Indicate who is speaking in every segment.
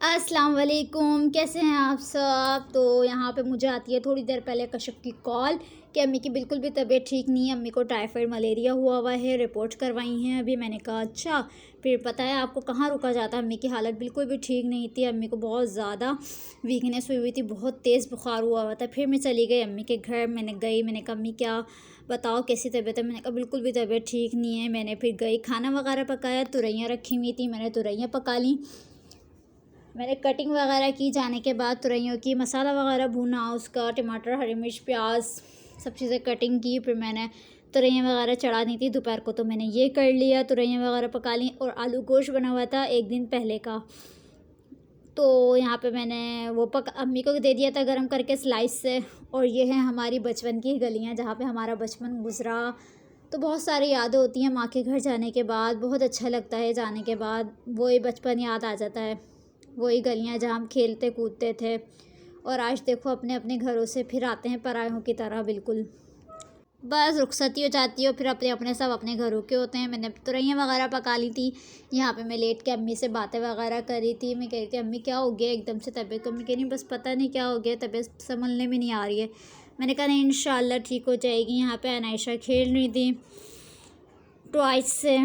Speaker 1: अस्सलाम वालेकुम, कैसे हैं आप सब। तो यहाँ पे मुझे आती है थोड़ी देर पहले कश्यप की कॉल कि अम्मी की बिल्कुल भी तबीयत ठीक नहीं है, अम्मी को टाइफाइड मलेरिया हुआ है, रिपोर्ट करवाई हैं अभी। मैंने कहा अच्छा। फिर पता है आपको कहाँ रुका जाता है, अम्मी की हालत बिल्कुल भी ठीक नहीं थी, अम्मी को बहुत ज़्यादा वीकनेस हुई थी, बहुत तेज़ बुखार हुआ था। फिर मैं चली गई अम्मी के घर, मैंने कहा अम्मी क्या बताओ कैसी तबीयत है। मैंने कहा बिल्कुल भी तबीयत ठीक नहीं है। मैंने फिर गई खाना वगैरह पकाया, तुरैयाँ रखी हुई थी, मैंने तुरैयाँ पका ली। मैंने कटिंग वगैरह की, जाने के बाद तुरैयों की मसाला वगैरह भुना, उसका टमाटर हरी मिर्च प्याज सब चीज़ें कटिंग की। फिर मैंने तुरैयाँ वगैरह चढ़ा दी थी दोपहर को, तो मैंने ये कर लिया, तुरैयाँ वगैरह पका ली। और आलू गोश्त बना हुआ था एक दिन पहले का, तो यहाँ पे मैंने वो अम्मी को दे दिया था गरम करके स्लाइस से। और ये है हमारी बचपन की गलियाँ जहाँ पे हमारा बचपन गुजरा। तो बहुत सारी यादें होती हैं माँ के घर जाने के बाद, बहुत अच्छा लगता है जाने के बाद, वही बचपन याद आ जाता है, वही गलियाँ जहाँ हम खेलते कूदते थे। और आज देखो अपने अपने घरों से फिर आते हैं परायों की तरह बिल्कुल। बस रुखसती हो जाती है और फिर अपने अपने सब अपने घरों के होते हैं। मैंने तुरैयाँ वगैरह पका ली थी, यहाँ पे मैं लेट के अम्मी से बातें वगैरह करी थी। मैं कह रही थी अम्मी क्या हो गया एकदम से तबीयत को। अम्मी कह रही बस पता नहीं क्या हो गया, तबीयत संभलने में नहीं आ रही है। मैंने कहा नहीं इंशाल्लाह ठीक हो जाएगी। यहाँ पे अनायशा खेल रही थी टॉयज से,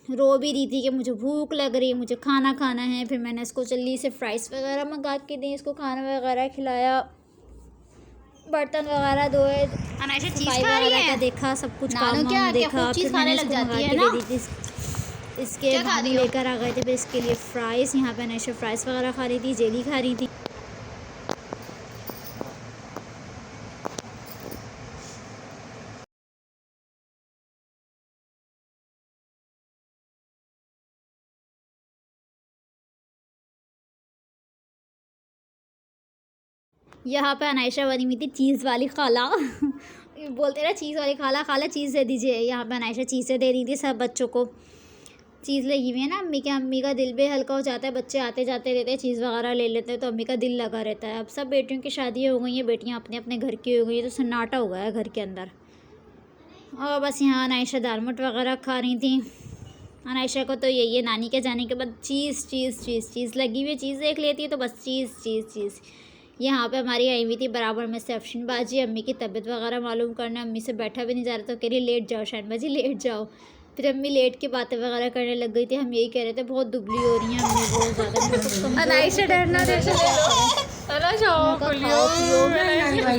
Speaker 1: रो भी रही थी कि मुझे भूख लग रही है, मुझे खाना खाना है। फिर मैंने इसको जल्दी से फ्राइज़ वगैरह मंगा के दी, इसको खाना वगैरह खिलाया, बर्तन वगैरह धोए,
Speaker 2: अनायशा चीज़
Speaker 1: सफाई
Speaker 2: खा रही
Speaker 1: वगैरह का
Speaker 2: है।
Speaker 1: देखा, सब कुछ
Speaker 2: नानो
Speaker 1: काम
Speaker 2: क्या
Speaker 1: वाम
Speaker 2: क्या
Speaker 1: देखा।
Speaker 2: खूब चीज़
Speaker 1: फिर
Speaker 2: खाने
Speaker 1: मैंने
Speaker 2: लग
Speaker 1: इसको मंगा
Speaker 2: जाती है
Speaker 1: के
Speaker 2: ना।
Speaker 1: दे दी थी। इसके
Speaker 2: क्या खा
Speaker 1: भाभी
Speaker 2: रही हो?
Speaker 1: लेकर आ गए थे, फिर इसके लिए फ़्राइज़, यहाँ पे अनायशा फ़्राइज़ वगैरह खा रही थी, जेली खा रही थी। यहाँ पे अनायशा बनी हुई थी चीज़ वाली खाला बोलते ना चीज़ वाली खाला, खाला चीज़ दे दीजिए। यहाँ पे अनायशा चीज़ें दे रही थी सब बच्चों को। चीज़ लगी हुई है ना अम्मी के, अम्मी का दिल भी हल्का हो जाता है, बच्चे आते जाते रहते हैं, चीज़ वगैरह ले लेते हैं, तो अम्मी का दिल लगा रहता है। अब सब बेटियों की शादी हो गई हैं, बेटियाँ अपने अपने घर की हो गई हैं, तो सन्नाटा हो गया है घर के अंदर। और बस यहाँ अनायशा दालमोट वगैरह खा रही थी। अनायशा को तो यही है, नानी के जाने के बाद चीज़ चीज़ चीज़ चीज़ लगी हुई, चीज़ देख लेती है तो बस चीज़ चीज़ चीज़। यहाँ पे हमारी आई हुई थी बराबर में से अफशीन बाजी, अम्मी की तबीयत वगैरह मालूम करने। अम्मी से बैठा भी नहीं जा रहा, तो कह रही लेट जाओ शाइन बाजी लेट जाओ। फिर अम्मी लेट के बातें वगैरह करने लग गई थी। हम यही कह रहे थे बहुत दुबली हो रही हैं अम्मी, बहुत ज़्यादा। मेरे को कमज़ोर
Speaker 2: अनायशा डरना जैसे
Speaker 1: खाओ पियो,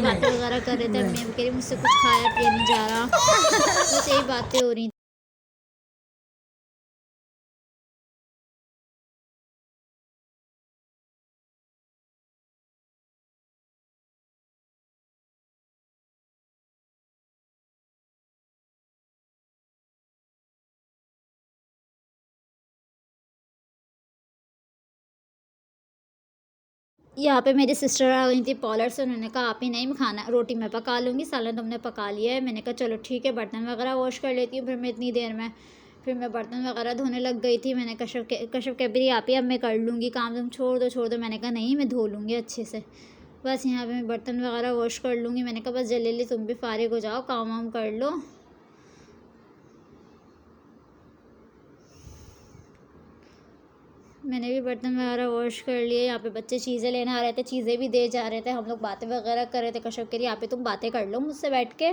Speaker 1: बातें वगैरह कर रहे थे। अम्मी कह रही मुझसे कुछ खाया पिया नहीं जा रहा, बस यही बातें हो रही। यहाँ पे मेरी सिस्टर आ गई थी पार्लर से, उन्होंने कहा आप ही नहीं, मैं खाना रोटी मैं पका लूँगी, सालन तुमने पका लिया है। मैंने कहा चलो ठीक है, बर्तन वगैरह वॉश कर लेती हूँ फिर मैं इतनी देर में। फिर मैं बर्तन वगैरह धोने लग गई थी। मैंने कश्यप कह भी आप ही, अब मैं कर लूँगी काम, तुम छोड़ दो छोड़ दो। मैंने कहा नहीं मैं धो लूँगी अच्छे से, बस यहाँ पर मैं बर्तन वगैरह वॉश कर लूँगी। मैंने कहा बस जल्दी जल्दी तुम भी फारिग हो जाओ, काम वाम कर लो। मैंने भी बर्तन वगैरह वॉश कर लिए। यहाँ पे बच्चे चीज़ें लेने आ रहे थे, चीज़ें भी दे जा रहे थे, हम लोग बातें वगैरह कर रहे थे। कश्यप कह रही यहाँ पे तुम बातें कर लो मुझसे बैठ के,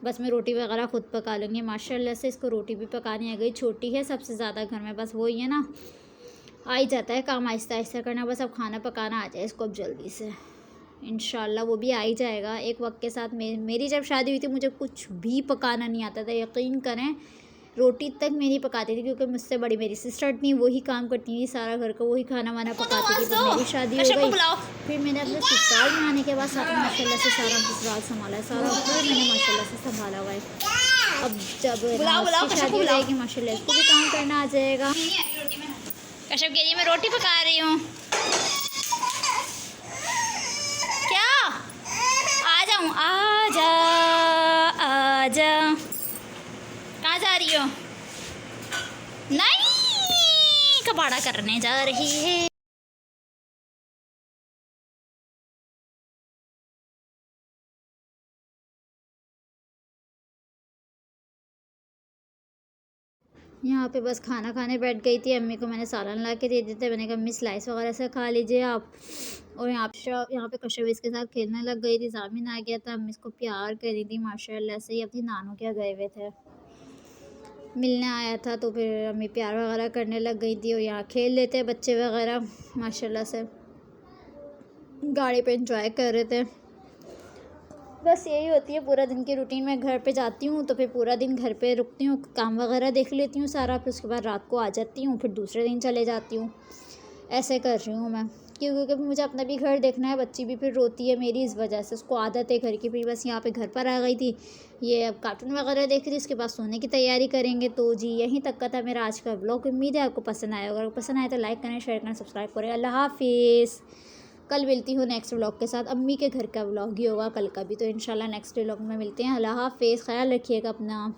Speaker 1: बस मैं रोटी वगैरह खुद पका लूँगी। माशाल्लाह से इसको रोटी भी पकानी आ गई, छोटी है सबसे ज़्यादा घर में, बस वही है ना, आ ही जाता है काम आहिस्ता आहिस्ता करना। बस अब खाना पकाना आ जाए इसको अब जल्दी से, इंशाल्लाह वो भी आ ही जाएगा एक वक्त के साथ। मेरी जब शादी हुई थी मुझे कुछ भी पकाना नहीं आता था, यकीन करें। रोटी तक मेरी पकाती थी, क्योंकि मुझसे बड़ी मेरी सिस्टर थी, वही काम करती थी सारा घर का, वही खाना वाना पकाती थी। तो मेरी शादी हो गई, फिर मैंने अपने ससुराल में आने के बाद माशाल्लाह से सारा ससुराल संभाला है, सारा घर मैंने माशाल्लाह से संभाला हुआ है। अब जब इसकी शादी हो जाएगी माशाल्लाह इसको भी काम करना आ जाएगा।
Speaker 2: कश्यप कह रही है मैं रोटी पका रही हूँ। क्या आ जाऊँ? आ जा आ जा, कहाँ जा रही हो? नहीं, कबाड़ा करने जा रही है।
Speaker 1: यहाँ पे बस खाना खाने बैठ गई थी। अम्मी को मैंने सालन ला के दे दिए थे। मैंने कहा अम्मी स्लाइस वगैरह से खा लीजिए आप। और यहाँ पे कशव इसके साथ खेलने लग गई थी। जामिन आ गया था, अम्मी इसको प्यार कर रही थी माशाल्लाह से। ही अपनी नानू के गए हुए थे, मिलने आया था, तो फिर अम्मी प्यार वगैरह करने लग गई थी। और यहाँ खेल लेते हैं बच्चे वगैरह माशाल्लाह से, गाड़ी पे एंजॉय कर रहे थे। बस यही होती है पूरा दिन की रूटीन। मैं घर पे जाती हूँ तो फिर पूरा दिन घर पे रुकती हूँ, काम वगैरह देख लेती हूँ सारा, फिर उसके बाद रात को आ जाती हूँ, फिर दूसरे दिन चले जाती हूँ। ऐसे कर रही हूँ मैं, क्योंकि मुझे अपना भी घर देखना है। बच्ची भी फिर रोती है मेरी, इस वजह से उसको आदत है घर की। फिर बस यहाँ पे घर पर आ गई थी, ये अब कार्टून वगैरह देख रही थी, उसके बाद सोने की तैयारी करेंगे। तो जी यहीं तक का था मेरा आज का ब्लॉग। उम्मीद है आपको पसंद आया होगा। अगर पसंद आए तो लाइक करें, शेयर करें, सब्सक्राइब करें। अल्लाह हाफिज़। कल मिलती हूँ नेक्स्ट व्लॉग के साथ। अम्मी के घर का व्लॉग ही होगा कल का भी, तो इंशाल्लाह नेक्स्ट व्लॉग में मिलते हैं। अल्लाह हाफिज़, ख्याल रखिएगा अपना।